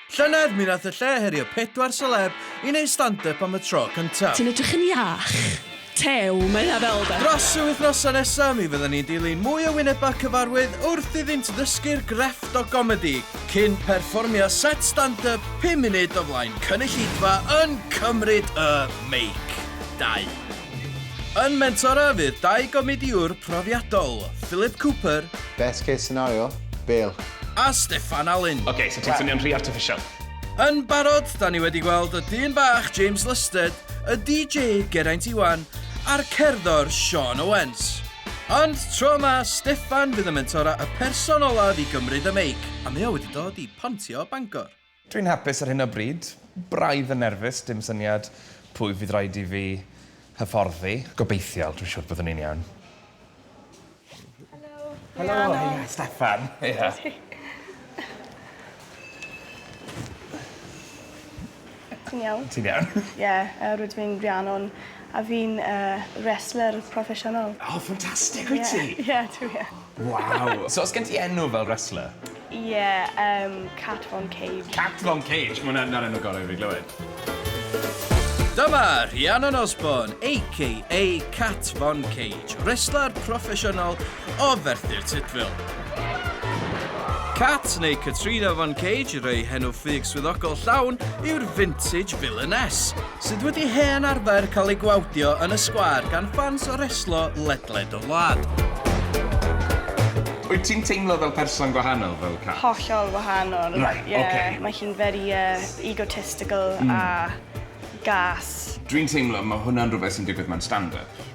Llynedd mi nath y lle herio 4 celeb I neud stand-up am y tro cyntaf. Ti'n edrych yn iach. Tew, mae yna fel da. Dros y wythnosau nesaf, mi fydden ni'n dilyn mwy o wynebau cyfarwydd wrth iddynt ddysgu'r grefft o gomedi, cyn perfformio set stand-up 5 munud o flaen cynulleidfa yn Cymryd y Meic 2. Yn mentora fydd 2 gomediwr profiadol, Philip Cooper, Best case scenario, Bale. a Steffan Allen. OK, so ti'n swnio'n rhy artificial. Yn barod, da ni wedi gweld y dyn bach James Lusted, y DJ Geraint Iwan, a'r cerddor Sean Owens. Ond tro yma, Steffan fydd yn mentora y person olaf I Gymryd y Meic, a mae o wedi dod I pontio Bangor. Dwi'n hapus ar hyn o bryd. Braidd yn nerfus, dim syniad pwy fydd rhaid I fi hyfforddi. Gobeithiol, dwi'n siŵr byddwn ni'n iawn. Helo, Helo, Steffan. Ia. Ti'n iawn? Ti'n iawn? Ie, rydw fi'n Rhiannon, a fi'n wrestler proffesiynol. Oh, ffantastig, wyt ti? Ie, dwi ie. Waw. So, os gen ti enw fel wrestler? Ie, Cat von Kaige. Cat von Kaige, mae hwnna'n enw gorau I fi glywed. Dyma Rhiannon Osborne, a.k.a. Cat von Kaige, wrestler proffesiynol o Ferthyr Tydfil. Cat neu Katrina von Kaige, rhoi henw ffug swyddogol llawn, yw'r vintage villainess, sydd wedi hen arfer cael ei gwawdio yn y sgwar gan fans o reslo ledled o wlad. Wyt ti'n teimlo fel person gwahanol fel Cat? Hollol wahanol. Right, Ie, okay. Mae hi'n very egotistical a gas. Dwi'n teimlo mae hwnna'n rhywbeth sy'n digwydd mewn stand-up.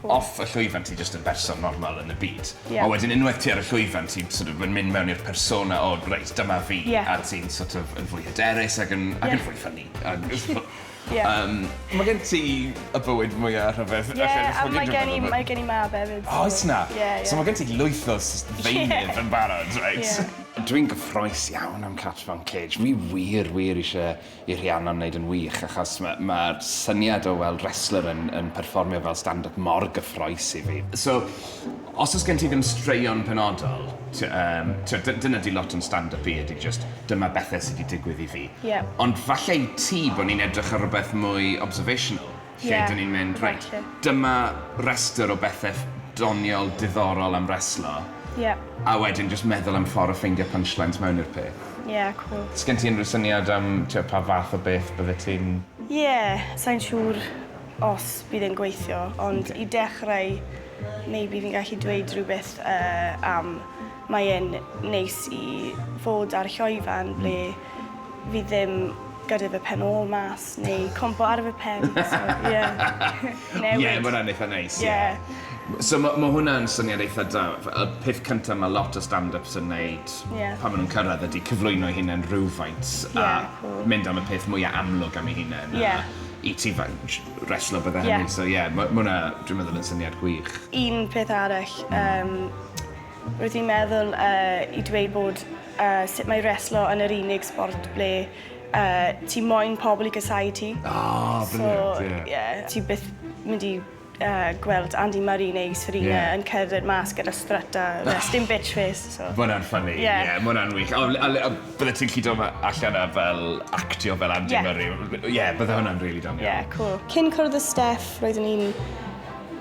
Off y llwyfan ti jyst yn berson normal yn y byd. Yeah. A wedyn unwaith ti ar y llwyfan ti sort of yn mynd mewn i'r persona o, reit, dyma fi. Yeah. A ti'n sort of yn fwy hyderus ac yn fwy ffynnu. Yeah. Mae gen ti y bywyd mwyaf rhyfedd. Ie, a mae gen I mab hefyd. O, oes na? Ie. So mae gen ti lwyth o ddeunydd yn barod, reit? Ie. Dwi'n gyffroes iawn am Cat von Kaige. Mi wir eisiau I Rhiannon wneud yn wych, achos mae'r syniad o weld wrestler yn perfformio fel stand-up mor gyffroes I fi. So, os oes gen ti ddim straeon penodol, dyna di lot yn stand-up I, ydy just dyma bethau sydd wedi digwydd I fi. Ie. Ond falle I ti bod ni'n edrych ar rhywbeth mwy observational, lle dyn ni'n mynd, reit, dyma rester o bethau doniol diddorol am wrestlo, Ie. a wedyn just meddwl am ffordd o ffeindio punchlines mewn i'r peth. Ie, cool. Sgen ti unrhyw syniad am pa fath o beth bydde ti'n... Ie, sa'n siŵr os bydd e'n gweithio, ond I dechrau, maybe fi'n gallu dweud rhywbeth am mae e'n neis I fod ar llwyfan ble fi ddim gyda fy pen ôl mas neu compo ar fy pen, so ie. Newid. Ie, mae hwnna'n eitha neis, Ie. So mae hwnna'n syniad eitha da. Y peth cyntaf mae lot o stand-ups yn neud pan maen nhw'n cyrraedd ydy cyflwyno hunain rhywfaint a mynd am y peth mwyaf amlwg am ei hunain. I ti reslo bydde hynny. So ie, mae hwnna, dwi'n meddwl, yn syniad gwych. Un peth arall, rwy'n i'n meddwl I dweud bod sut mae reslo yn yr unig sport ble ti moyn pobl I gysau ti. Brilliant, ie. Ti byth mynd I gweld Andy Murray neu Serena yn cerdded mas gyda strut a resting bitch face. So. Mae hwnna'n ffynnu, ie, mae hwnna'n wych. Bydde ti'n lludo allan fel actio fel Andy Murray. Ie, bydde hwnna'n really doniol. Ie, cool. Cyn cwrdd y Steff, roeddwn i'n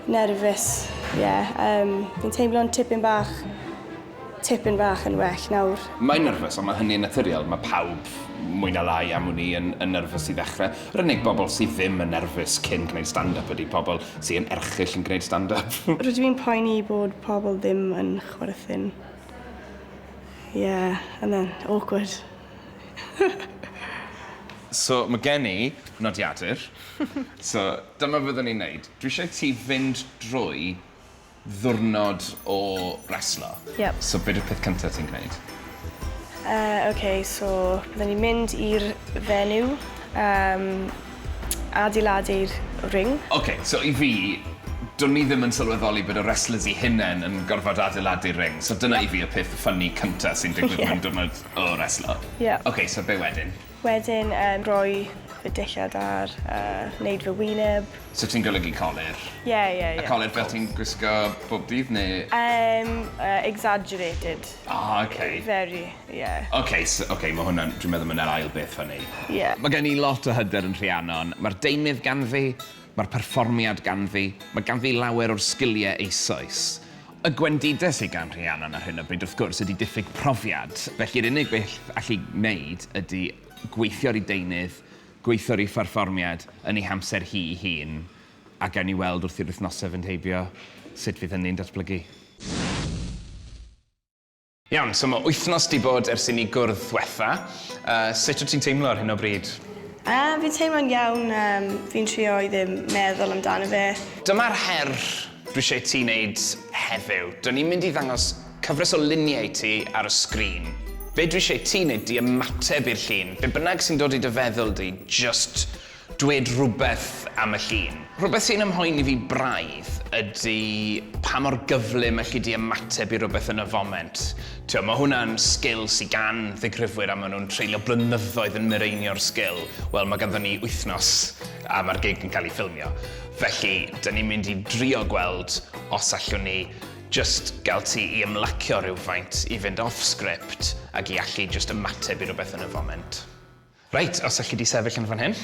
nerfus. Ie, fi'n teimlo'n tipyn bach yn well nawr. Mae'n nerfus, ond mae hynny'n naturiol. Mae pawb mwy na lai am hwnni yn nerfus I ddechrau. Yr unig bobl sydd ddim yn nerfus cyn gwneud stand-up ydy pobl sydd yn erchyll yn gwneud stand-up. Rydw i'n poeni bod pobl ddim yn chwaraethyn. Yeah, and then awkward. So mae gen I nodiadur. So dyma fyddwn ni'n neud. Dwi eisiau ti fynd drwy ddwrnod o reslo. Yep. So beth yw'r peth cyntaf ti'n gwneud? Okay, so byddwn ni'n mynd i'r fenyw, adeiladu'r ring. Okay, so I fi, dwn ni ddim yn sylweddoli bod y wrestlers I hunain yn gorfod adeiladu'r ring. So dyna I fi y peth ffynnu cyntaf sy'n digwydd mewn diwrnod o reslo. Yeah. Okay, so be wedyn? Wedyn, rhoi fy dillad ar, wneud fy wyneb. So ti'n golygu colir? Ie. A colir fel ti'n gwisgo bob dydd neu? Exaggerated. Okay. Very, yeah. Okay, mae hwnna'n, dwi'n meddwl mae'n yr ail beth hynny. Ie. Mae gen i lot o hyder yn Rhiannon. Mae'r deunydd ganddi, mae'r perfformiad ganddi, mae ganddi lawer o'r sgiliau eisoes. Y gwendidau sydd gan Rhiannon ar hyn o bryd, wrth gwrs, ydy diffyg profiad. Felly'r unig beth allu gwneud ydy gweithio'r i deunydd, gweithio'r i perfformiad yn ei hamser hi i hun, a gawn ni weld wrth i'r wythnosau fynd heibio sut fydd hynny'n datblygu. Iawn, so mae wythnos di bod ers i ni gwrdd ddiwetha. Sut wyt ti'n teimlo ar hyn o bryd? Fi'n teimlo'n iawn, fi'n trio i ddim meddwl amdano fe. Dyma'r her dwi eisiau ti wneud heddiw. Do'n ni'n mynd i ddangos cyfres o luniau ti ar y sgrin. Be dwi eisiau ti wneud di ymateb i'r llun. Be bynnag sy'n dod i dy feddwl di, just dweud rhywbeth am y llun. Rhywbeth sy'n ymhoeni fi braidd ydy pa mor gyflym allu di ymateb i rhywbeth yn y foment. Mae hwnna'n sgil sy'n gan ddigrifwyr a maen nhw'n treulio blynyddoedd yn mireinio'r sgil. Wel, mae ganddo ni wythnos a mae'r gig yn cael ei ffilmio. Felly, dyn ni'n mynd i drio gweld os allwn ni just gael ti i ymlacio rhywfaint i fynd off-script ac i allu just ymateb i rhywbeth yn y foment. Reit, os allu di sefyll yn fan hyn.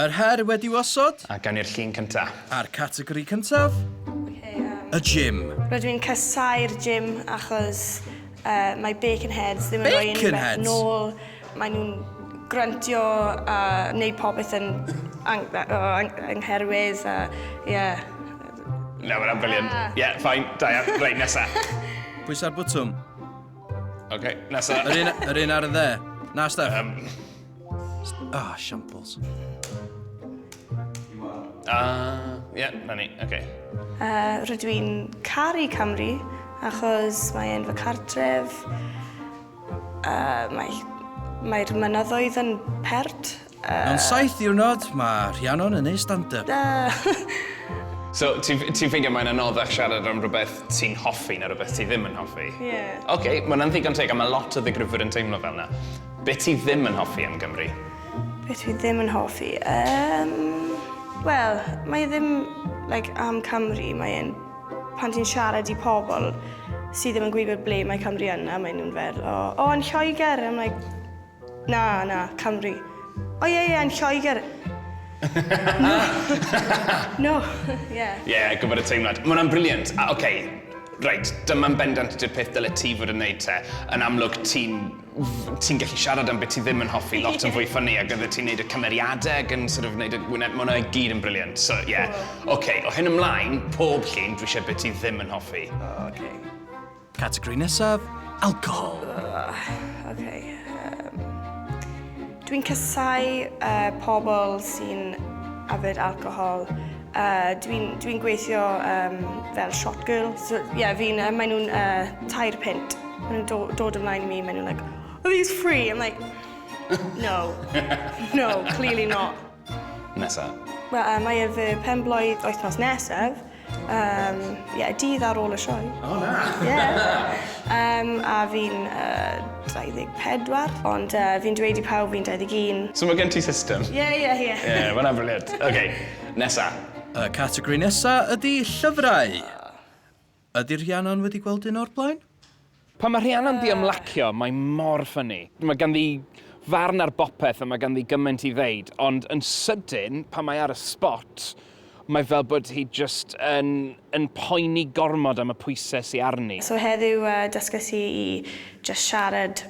Yr her wedi wasod. A gawn ni'r llun cynta. A'r categori cyntaf. Y gym. Rydw i'n casau'r gym achos mae bacon heads ddim yn rhoi Bacon heads? nôl. Mae nhw'n gruntio a wneud popeth yn angherwydd a ie. No, mae'n briliant. Ie, ffain, da iawn. Reit, nesa. Pwys ar bwtwm. Oce, nesa. Yr un ar y dde. Na, Steph. Shambles. Ie, na ni, oce. Rydw i'n caru Cymru achos mae e'n fy cartref. Mae'r mynyddoedd yn pert. Mewn 7 diwrnod, mae Rhiannon yn ei stand-up. So, ti'n ffeindio mae'n anoddach siarad am rhywbeth ti'n hoffi na rhywbeth ti ddim yn hoffi? Ie. Oce, mae'n ddigon teg, a mae lot o ddigrifwyr yn teimlo fel yna. Be ti ddim yn hoffi am Gymru? Be dwi ddim yn hoffi? Wel, mae ddim am Cymru, mae'n pan ti'n siarad i pobl sydd ddim yn gwybod ble mae Cymru yna, mae nhw'n fel, yn Lloegr. I'm like, na, Cymru. Ie, yn Lloegr. No, ie. Ie, gwybod y teimlad. Mae hwnna'n briliant. Oce, reit, dyma'n bendant ydy'r peth dyle ti fod yn neud te. Yn amlwg, ti'n gallu siarad am beth ti ddim yn hoffi lot yn fwy ffynnu ac ydw ti'n neud y cymeriadau ac yn sort of neud y wyneb. Mae hwnna i gyd yn briliant. So, ie. Oce, o hyn ymlaen, pob llun dwi eisiau beth ti ddim yn hoffi. Oce. Categori nesaf, alcohol. Oce. Dwi'n casau pobl sy'n yfed alcohol. Dwi'n gweithio fel shot girl. So, maen nhw'n 3 pint. Maen nhw'n dod ymlaen i mi, maen nhw'n like, are these free? I'm like, no, clearly not. Nesa. Wel, mae fy penblwydd wythnos nesaf. Dydd ar ôl y sioe. O, na. A fi'n 24, ond fi'n dweud i pawb fi'n 21. So mae gen ti system? Ie. Ie, mae'n briliant. Oce, nesa. Y categori nesa ydy llyfrau. Ydy Rhiannon wedi gweld un o'r blaen? Pan mae Rhiannon di ymlacio, mae mor ffynnu. Mae ganddi farn ar bopeth a mae ganddi gymaint i ddeud, ond yn sydyn, pan mae ar y spot, mae fel bod hi just yn poeni gormod am y pwysau sy'n arni. So heddiw dysgus i just siarad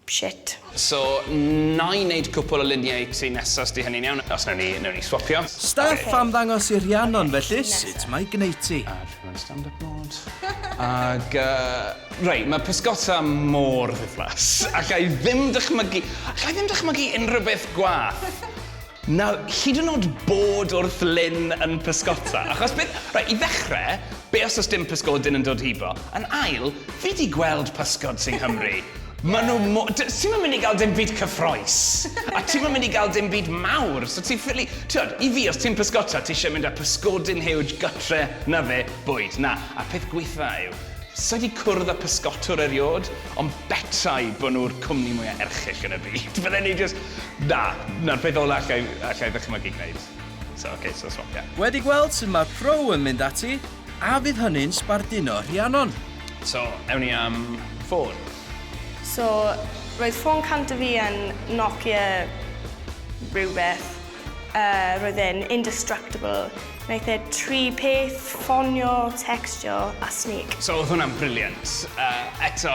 shit. So, na i wneud cwpl o luniau ti nesaf di hynny'n iawn, os newn ni swapio. Steph am ddangos i Rhiannon felly, sut mae gwneud ti? A dwi'n stand-up mode. Ag, reit, mae pysgota mor ddiflas. Allai ddim dychmygu unrhyw beth gwath. Na, hyd yn oed bod wrth lyn yn pysgota. Achos beth, reit, i ddechrau, be os oes dim pysgodyn yn dod hibo? Yn ail, fi di gweld pysgod sy'n Nghymru. Ti'n mynd i gael dim byd cyffroes, a ti'n mynd i gael dim byd mawr. So ti'n ffili, i fi, os ti'n pysgota, ti eisiau mynd â pysgodyn huge gytre, na fe, bwyd. Na, a peth gweitha yw, Sa wedi cwrdd â pysgotwr eriod, ond betai bod nhw'r cwmni mwyaf erchill yn y byd. Fydden ni just, na'r peth ola allai ddychmygu gwneud. So, so swapia. Wedi gweld sut mae'r pro yn mynd ati, a fydd hynny'n sbarduno Rhiannon. So, ewn ni am ffôn. So, roedd ffôn cant fi yn Nokia rhywbeth. Roedd e'n indestructible. Wnaeth e 3 peth, ffonio, textio a sneak. So, oedd hwnna'n briliant. Eto,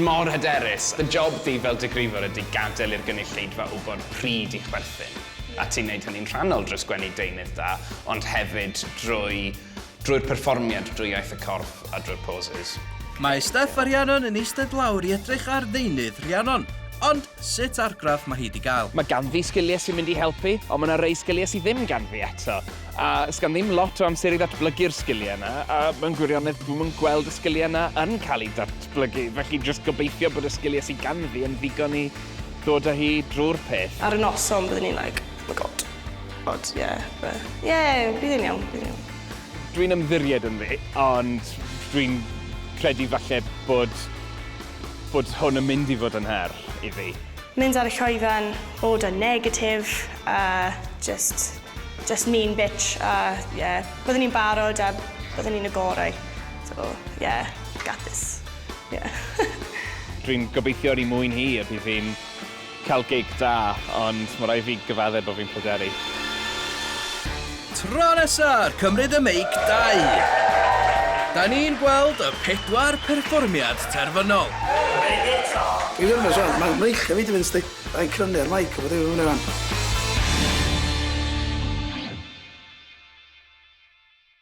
mor hyderus. Y job di fel digrifwr ydy gadael i'r gynulleidfa wybod pryd i chwerthin. A ti'n neud hynny'n rhannol drwy sgwennu deunydd da, ond hefyd drwy'r perfformiad, drwy iaith y corff a drwy'r poses. Mae Steff a Rhiannon yn eistedd lawr i edrych ar ddeunydd Rhiannon. Ond sut argraff mae hi wedi gael? Mae ganddi sgiliau sy'n mynd i helpu, ond mae yna rei sgiliau sydd ddim ganddi eto. A sgan ddim lot o amser i ddatblygu'r sgiliau yna, a mewn gwirionedd dwi'n gweld y sgiliau yna yn cael ei datblygu. Felly jyst gobeithio bod y sgiliau sydd ganddi yn ddigon i ddod â hi drwy'r peth. Ar y noson byddwn ni'n like, oh my god. But bydd yn iawn, bydd yn iawn. Dwi'n ymddiried yn ddi, ond dwi'n credu falle bod hwn yn mynd i fod yn her i fi. Mynd ar y llwyfan, bod yn negatif, just mean bitch, byddwn ni'n barod a byddwn ni'n y gorau. So, got this. Dwi'n gobeithio ar ei mwyn hi a bydd hi'n cael gig da, ond mae rai fi gyfadde bod fi'n pryderu. Tro nesaf, cymryd y meic 2. Da ni'n gweld y 4 perfformiad terfynol. Dwi'n gwybod, mae'n meic a fi di fynd stig. Da'n crynu'r maic o bod yw'n fan.